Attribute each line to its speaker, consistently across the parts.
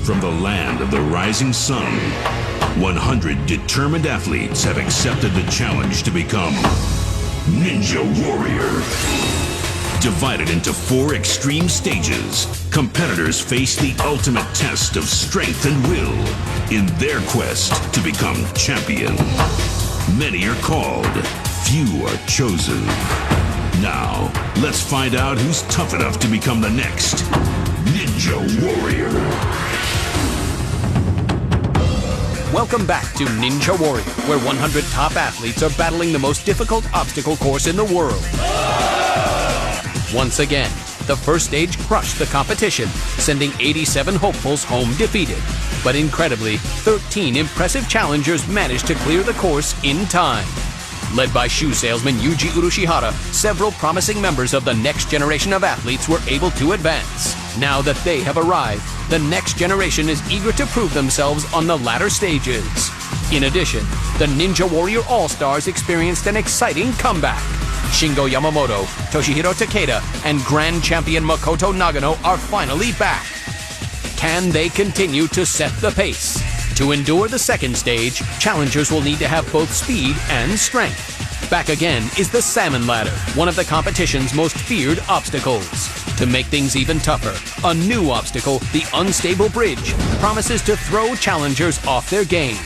Speaker 1: From the land of the rising sun, 100 determined athletes have accepted the challenge to become Ninja Warrior. Divided into 4 extreme stages, competitors face the ultimate test of strength and will in their quest to become champion. Many are called, few are chosen. Now, let's find out who's tough enough to become the next Ninja Warrior.
Speaker 2: Welcome back to Ninja Warrior, where 100 top athletes are battling the most difficult obstacle course in the world. Once again, the first stage crushed the competition, sending 87 hopefuls home defeated. But incredibly, 13 impressive challengers managed to clear the course in time. Led by shoe salesman Yuji Urushihara, several promising members of the next generation of athletes were able to advance. Now that they have arrived, the next generation is eager to prove themselves on the latter stages. In addition, the Ninja Warrior All-Stars experienced an exciting comeback. Shingo Yamamoto, Toshihiro Takeda, and Grand Champion Makoto Nagano are finally back. Can they continue to set the pace? To endure the second stage, challengers will need to have both speed and strength. Back again is the Salmon Ladder, one of the competition's most feared obstacles. To make things even tougher, a new obstacle, the Unstable Bridge, promises to throw challengers off their game.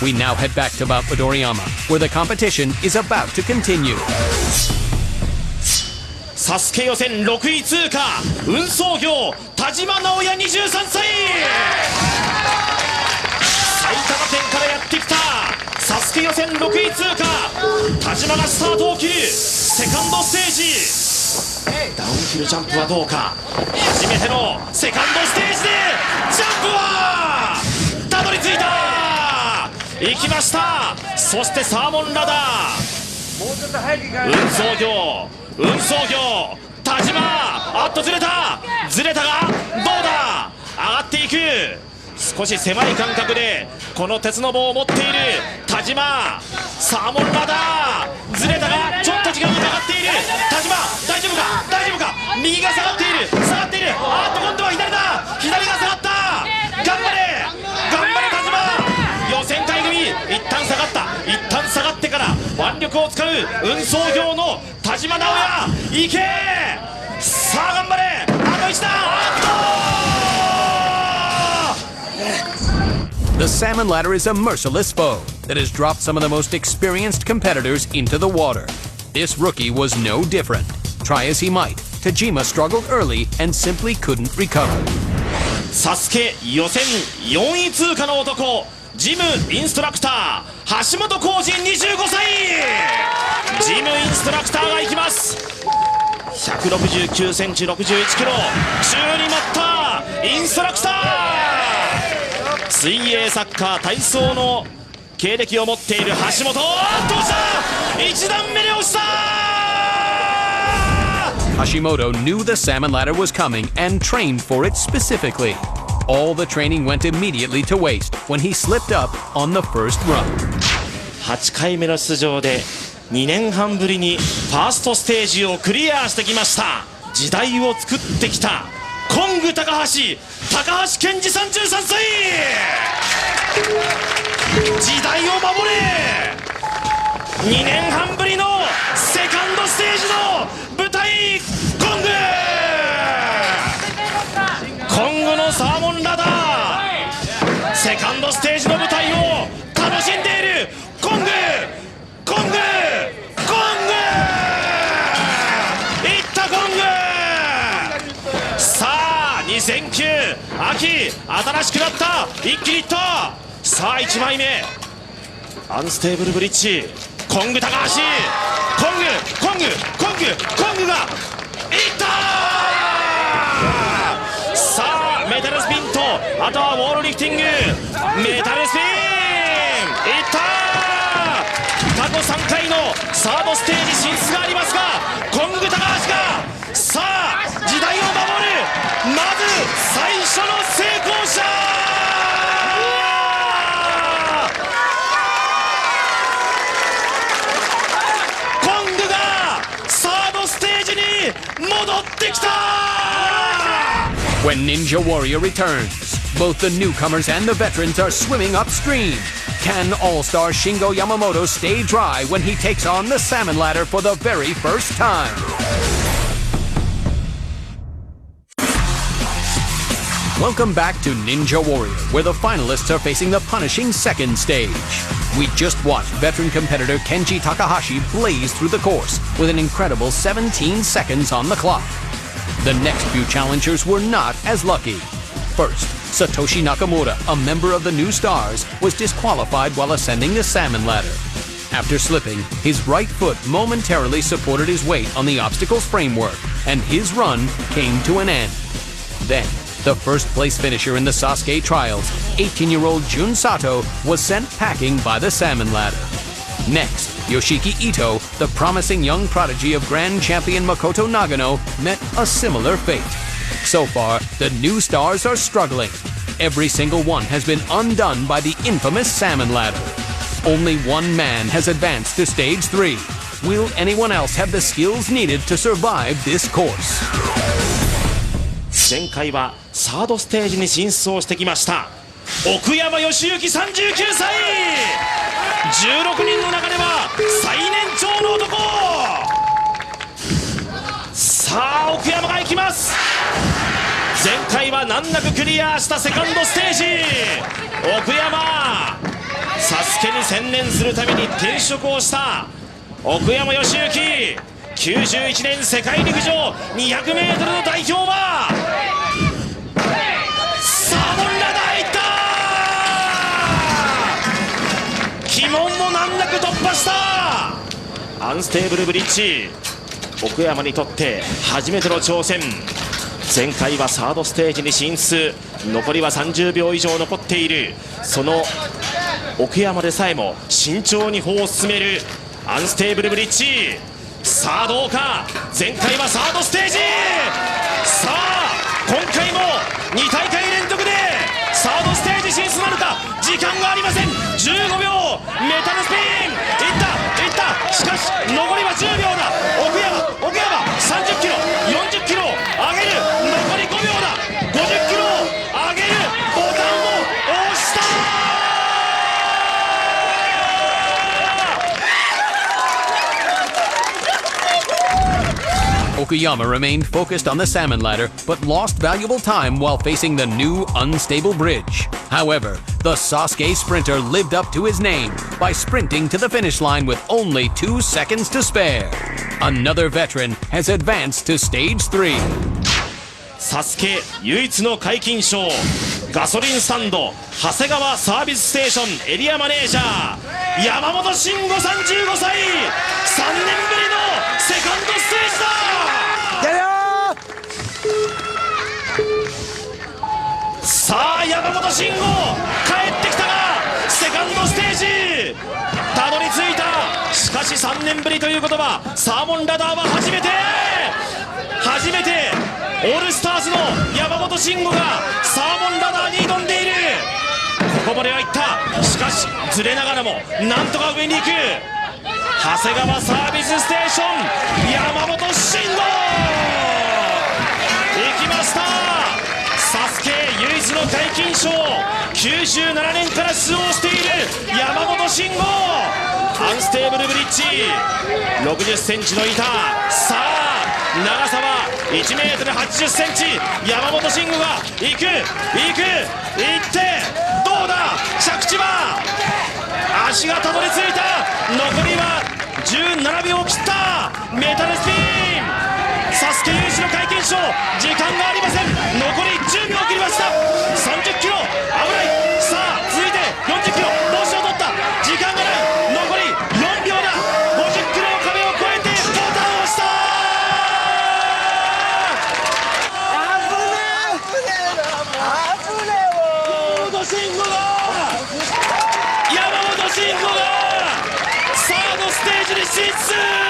Speaker 2: We now head back to Mount Midoriyama, where the competition is about to continue.
Speaker 3: Sasuke 予選6位通過、運送業田島直哉23歳。埼玉県からやってきた Sasuke 予選6位通過、田島がスタートを切るセカンドステージ。ダウンヒルジャンプはどうか。初めてのセカンドステージでジャンプはたどり着いた。行きました。そしてサーモンラダー、運送業田島、あっとずれたがどうだ、上がっていく。少し狭い感覚でこの鉄の棒を持っている田島、サーモンラダー、ずれたがちょっと時間がかかっている。田島大丈夫か、右が下がっている、あっと今度は左だ、左が下がった。頑張れ田島。予選会組一旦下がってから腕力を使う運送業の田島直哉、いけ。さあ頑張れ、あと1段。
Speaker 2: The Salmon Ladder is a merciless foe that has dropped some of the most experienced competitors into the water. This rookie was no different. Try as he might, Tajima struggled early and simply couldn't recover.
Speaker 3: Sasuke 予選4位通過の男、ジムインストラクター橋本浩二25歳。ジムインストラクターが行きます。169センチ61キロ、宙に舞ったインストラクター。水泳、サッカー、体操の経歴を持っている橋本、あっと落ちた。1段目で落ちた。
Speaker 2: Hashimoto knew the Salmon Ladder was coming and trained for it specifically. All the training went immediately to waste when he slipped up on the first run.
Speaker 3: 8回目の出場で2年半ぶりにファーストステージをクリアしてきました。時代を作ってきたコング高橋健二33歳。時代を守れ。2年半ぶりのセカンドステージの舞台、コングのサーモンラダー、セカンドステージの舞台を楽しんでいるコング、いったコング。さあ2009秋、新しくなった、一気にいった。さあ1枚目、アンステーブルブリッジ、コング高橋、コングがいった。さあメタルスピンと、あとはウォールリフティング、メタルスピンいった。過去3回のサードステージ進出がありますが、コング高橋がさあ時代を守る、まず最初の成功者。コングがサードステージに戻ってきた。
Speaker 2: When Ninja Warrior returns, Both the newcomers and the veterans are swimming upstream. Can All-Star Shingo Yamamoto stay dry when he takes on the salmon ladder for the very first time? Welcome back to Ninja Warrior, where the finalists are facing the punishing second stage. We just watched veteran competitor Kenji Takahashi blaze through the course with an incredible 17 seconds on the clock. The next few challengers were not as lucky. First, Satoshi Nakamura, a member of the New Stars, was disqualified while ascending the salmon ladder. After slipping, his right foot momentarily supported his weight on the obstacle's framework, and his run came to an end. Then, the first-place finisher in the Sasuke trials, 18-year-old Jun Sato, was sent packing by the salmon ladder. Next, Yoshiki Ito, the promising young prodigy of Grand Champion Makoto Nagano, met a similar fate. So far, the New Stars are struggling. Every single one has been undone by the infamous salmon ladder. Only one man has advanced to Stage 3. Will anyone else have the skills needed to survive this course?
Speaker 3: 前回はサードステージに進出をしてきました奥山義行39歳16人の中では最年長の男さあ奥山が行きます前回は難なくクリアしたセカンドステージ奥山サスケに専念するために転職をした奥山義行91年世界陸上 200m の代表はサーモンラダーいった鬼門も難なく突破したアンステーブルブリッジ奥山にとって初めての挑戦前回はサードステージに進出残りは30秒以上残っているその奥山でさえも慎重に歩を進めるアンステーブルブリッジさあどうか前回はサードステージさあ今回も2大会連続でサードステージ進出なるか時間がありません15秒メタルスピンいったしかし残りは10秒だ奥山30キロ40キロ上げる残り5秒だ50キロ上げるボタンを押した
Speaker 2: Okuyama remained focused on the salmon ladder, but lost valuable time while facing the new unstable bridge. However, the Sasuke sprinter lived up to his name by sprinting to the finish line with only 2 seconds to spare. Another veteran has advanced to Stage 3.
Speaker 3: サスケ唯一の皆勤賞ガソリンスタンド長谷川サービスステーションエリアマネージャー山本慎吾35歳3年ぶりのセカンドステージださあ山本慎吾帰ってきたがセカンドステージたどり着いたしかし3年ぶりということはサーモンラダーは初めてオールスターズの山本慎吾がサーモンラダーに挑んでいるここまではいったしかしずれながらもなんとか上に行く長谷川サービスステーション山本慎吾行きましたサスケ唯一の皆勤賞97年から出場している山本慎吾アンステーブルブリッジ60センチの板さあ長さは 1m80 センチ山本慎吾が行ってどうだ着地は足がたどり着いた残りは17秒を切ったメタルスピンサスケ唯一の皆勤賞時間がありません残り10秒を切りました30キロ危ないさあ続いて40キロ帽子を取った時間がない残り4秒だ50キロの壁を越えてボタンを押した山本慎吾がサードステージに進出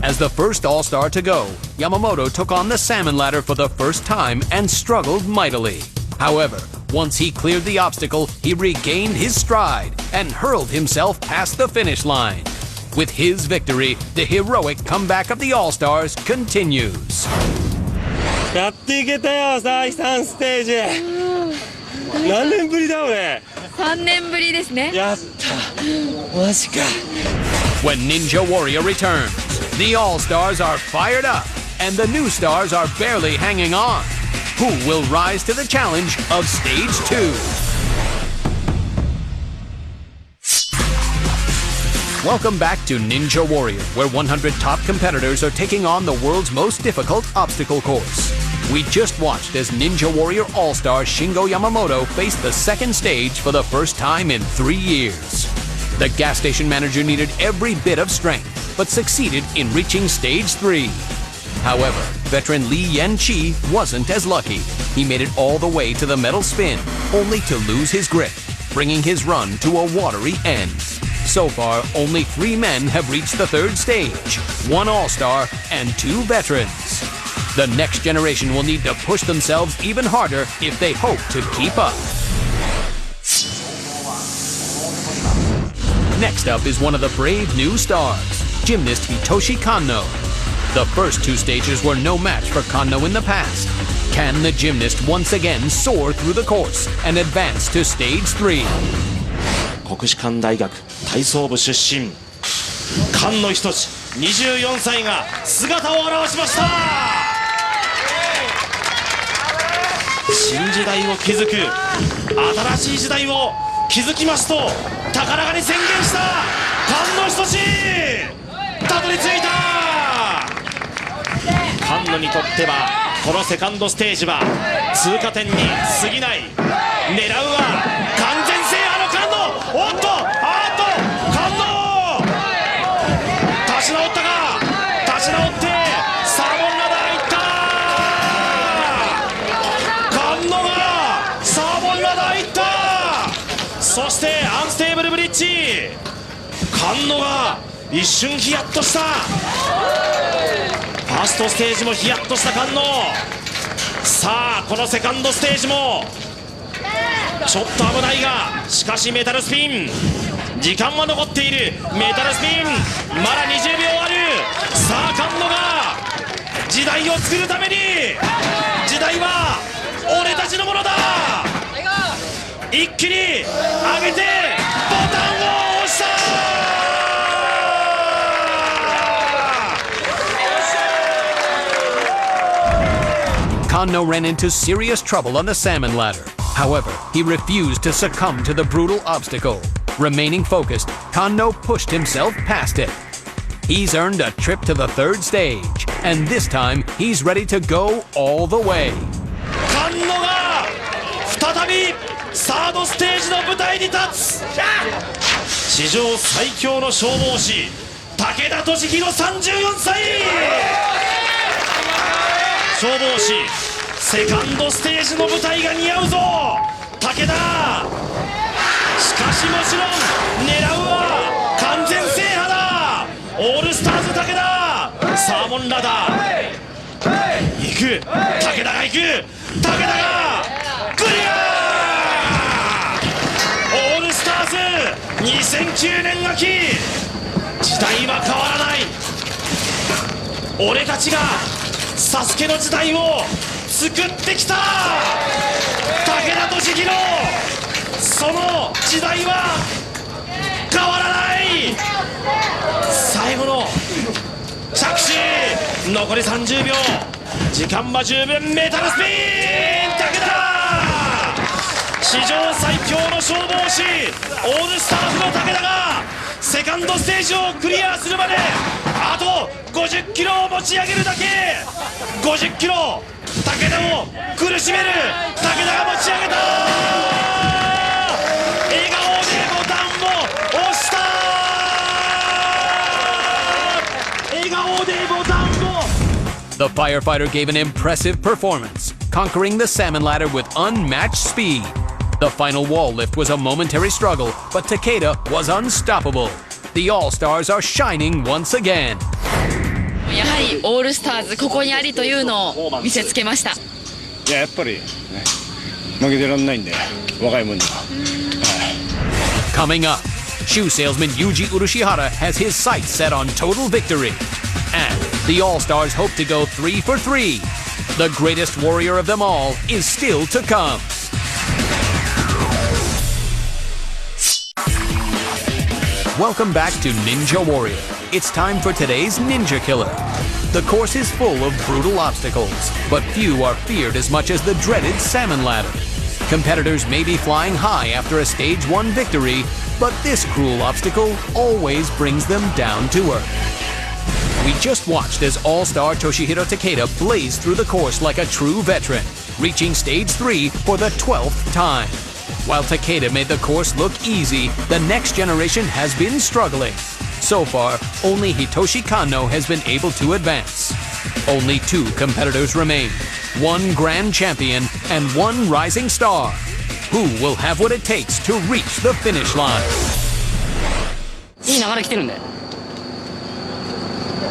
Speaker 2: As the first All-Star to go, Yamamoto took on the salmon ladder for the first time and struggled mightily. However, once he cleared the obstacle, he regained his stride and hurled himself past the finish line. With his victory, the heroic comeback of the All-Stars continues.
Speaker 4: やっていけたよ、第3ステージ。何年ぶりだよね。
Speaker 5: 3年ぶりですね。
Speaker 4: やったマジか。
Speaker 2: When Ninja Warrior returns, the All-Stars are fired up, and the new stars are barely hanging on. Who will rise to the challenge of Stage 2? Welcome back to Ninja Warrior, where 100 top competitors are taking on the world's most difficult obstacle course. We just watched as Ninja Warrior All-Star Shingo Yamamoto faced the second stage for the first time in 3 years. The gas station manager needed every bit of strength, but succeeded in reaching Stage 3. However, veteran Lee Yan-chi wasn't as lucky. He made it all the way to the metal spin, only to lose his grip, bringing his run to a watery end. So far, only 3 men have reached the third stage, 1 All-Star and 2 veterans. The next generation will need to push themselves even harder if they hope to keep up. Next up is one of the brave new stars, gymnast Hitoshi Kanno. The first 2 stages were no match for Kanno in the past. Can the gymnast once again soar through the course and advance to Stage 3?
Speaker 3: 国士舘大学体操部出身菅野仁志24歳が姿を現しました。新時代を築く、新しい時代を築きますと高らかに宣言した菅野仁志、たどり着いた。菅野にとってはこのセカンドステージは通過点に過ぎない。狙うは完全制覇の菅野。おっと菅野立ち直ったか。立ち直ってサーモンラダーいった。菅野がサーモンラダーいった。そしてアンステーブルブリッジ。菅野が一瞬ヒヤッとした。ファーストステージもヒヤッとした菅野。さあこのセカンドステージもちょっと危ないが、しかしメタルスピン、時間は残っている。メタルスピンまだ20秒ある。さあ菅野が時代を作るために、時代は俺たちのものだ。一気に上げてボタンを押した。
Speaker 2: Kanno ran into serious trouble on the salmon ladder. However, he refused to succumb to the brutal obstacle. Remaining focused, Kanno pushed himself past it. He's earned a trip to the third stage, and this time he's ready to go all the way.
Speaker 3: 菅野が再びサードステージの舞台に立つ。史上最強の消防士武田俊弘34歳。消防士セカンドステージの舞台が似合うぞ武田。しかしもちろん狙うは完全制覇だ。オールスターズ武田。サーモンラダー行く。武田が行く。武田がクリア。オールスターズ2009年秋。時代は変わらない。俺たちがサスケの時代を作ってきた。武田俊弘、その時代は変わらない。最後の着地残り30秒、時間は十分。メタルスピン武田。史上最強の消防士オールスターズの武田がセカンドステージをクリアするまであと50キロを持ち上げるだけ。50キロ武田を苦しめる。武田が持ち上げた。笑顔でボタンを押した。笑顔でボタンを。
Speaker 2: The firefighter gave an impressive performance, conquering the salmon ladder with unmatched speed. The final wall lift was a momentary struggle, but Takeda was unstoppable. The All-Stars are shining once again.
Speaker 5: やはりオールスターズここにありというのを見せつけました。
Speaker 4: いや、やっぱり、ね、負けてらんないんで、若いもんには。
Speaker 2: Coming up, shoe salesman Yuji Urushihara has his sights set on total victory. And the All-Stars hope to go 3 for 3. The greatest warrior of them all is still to come. Welcome back to Ninja Warrior. It's time for today's Ninja Killer. The course is full of brutal obstacles, but few are feared as much as the dreaded salmon ladder. Competitors may be flying high after a Stage 1 victory, but this cruel obstacle always brings them down to earth. We just watched as All-Star Toshihiro Takeda blazed through the course like a true veteran, reaching Stage 3 for the 12th time. While Takeda made the course look easy, the next generation has been struggling. So far, only Hitoshi Kanno has been able to advance. Only 2 competitors remain, 1 grand champion and 1 rising star. Who will have what it takes to reach the finish line?
Speaker 6: いい流れ来てるんで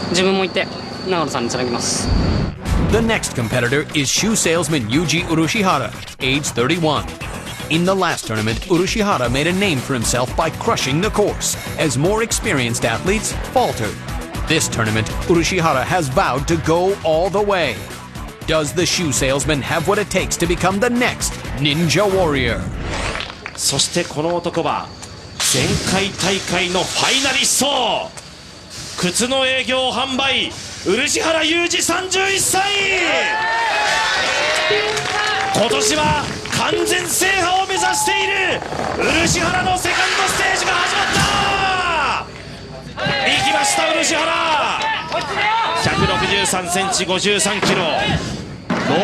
Speaker 6: 自分も行って長野さんにつなぎます
Speaker 2: The next competitor is shoe salesman Yuji Urushihara, age 31. In the last tournament, Urushihara made a name for himself by crushing the course, as more experienced athletes faltered. This tournament, Urushihara has vowed to go all the way. Does the shoe salesman have what it takes to become the next Ninja Warrior?
Speaker 3: そしてこの男は前回大会のファイナリスト、靴の営業販売漆原裕二31歳。今年は完全制覇を目指している漆原のセカンドステージが始まった。行きました漆原。163センチ53キロ、ロ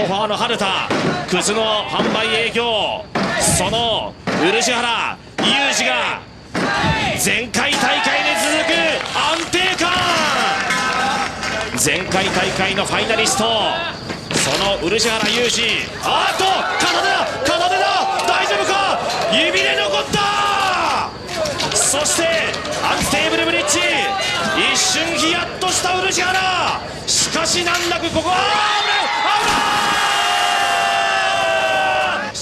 Speaker 3: ーファーの春田、靴の販売営業、その漆原裕二が前回大会に続く安定感。前回大会のファイナリスト、その漆原裕二、あっと片手だ片手だ、大丈夫か、指で残った。そしてアンステーブルブリッジ、一瞬ヒヤッとした漆原。しかし難なくここは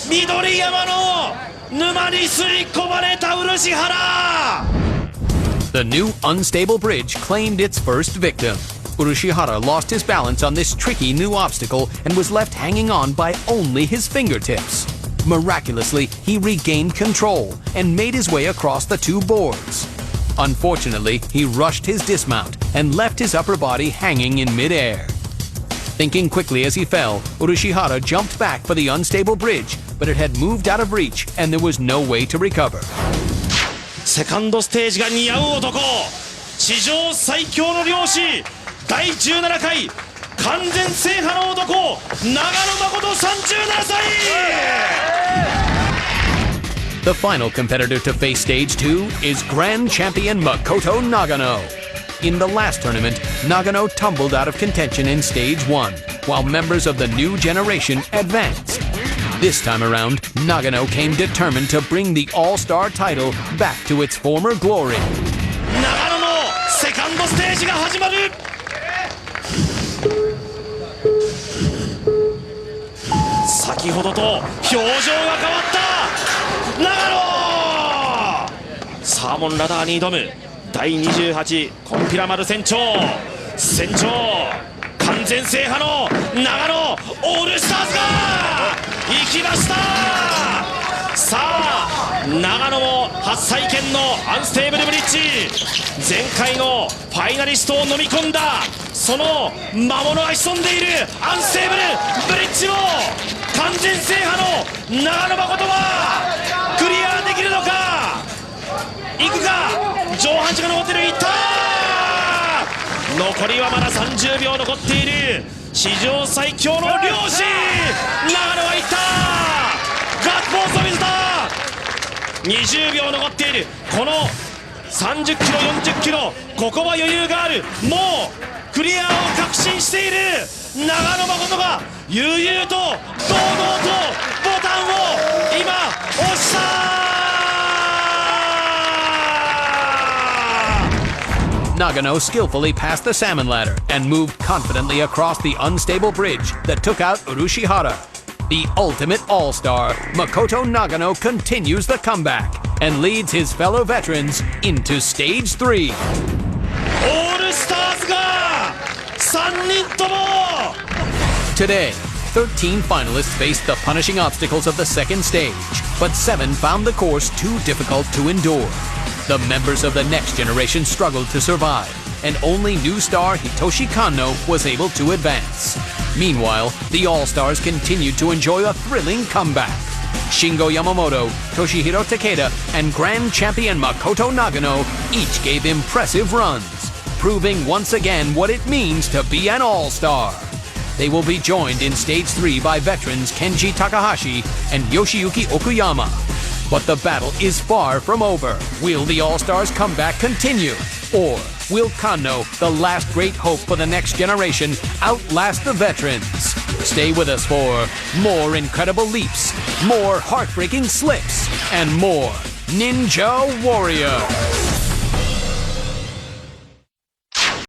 Speaker 3: 危ない危ない、緑山の沼に吸い込まれた漆原。
Speaker 2: The new unstable bridge claimed its first victim. Urushihara lost his balance on this tricky new obstacle and was left hanging on by only his fingertips. Miraculously, he regained control and made his way across the 2 boards. Unfortunately, he rushed his dismount and left his upper body hanging in midair. Thinking quickly as he fell, Urushihara jumped back for the unstable bridge, but it had moved out of reach and there was no way to recover.
Speaker 3: セカンドステージが似合う男、史上最強の漁師、第17回完全制覇の男、長野誠37歳。
Speaker 2: The final competitor to face Stage 2 is Grand Champion Makoto Nagano. In the last tournament, Nagano tumbled out of contention in Stage 1, while members of the new generation advanced. This time around, Nagano came determined to bring the All-Star title back to its former glory.
Speaker 3: 長野のセカンドステージが始まる。先ほどと表情が変わった長野。サーモンラダーに挑む第28コンピラ丸船長、完全制覇の長野オールスターズが行きました。さあ長野も初体験のアンステーブルブリッジ、前回のファイナリストを飲み込んだその魔物が潜んでいるアンステーブルブリッジを完全制覇の長野誠はクリアできるのか。いくか、上半身が残ってる、いった。残りはまだ30秒残っている史上最強の漁師、長野はいった。ガッツポーズを見せた。20秒残っているこの30キロ40キロ、ここは余裕がある。もうクリアを確信している長野誠が悠々と堂々とボタンを今押した。
Speaker 2: Nagano skillfully passed the salmon ladder and moved confidently across the unstable bridge that took out Urushihara. The ultimate all-star, Makoto Nagano continues the comeback and leads his fellow veterans into Stage 3.
Speaker 3: オールスターズが3人とも。
Speaker 2: Today, 13 finalists faced the punishing obstacles of the second stage, but 7 found the course too difficult to endure. The members of the next generation struggled to survive, and only new star Hitoshi Kanno was able to advance. Meanwhile, the All-Stars continued to enjoy a thrilling comeback. Shingo Yamamoto, Toshihiro Takeda, and Grand Champion Makoto Nagano each gave impressive runs, proving once again what it means to be an All-Star. They will be joined in Stage 3 by veterans Kenji Takahashi and Yoshiyuki Okuyama. But the battle is far from over. Will the All-Stars comeback continue? Or will Kanno, the last great hope for the next generation, outlast the veterans? Stay with us for more incredible leaps, more heartbreaking slips, and more Ninja Warrior.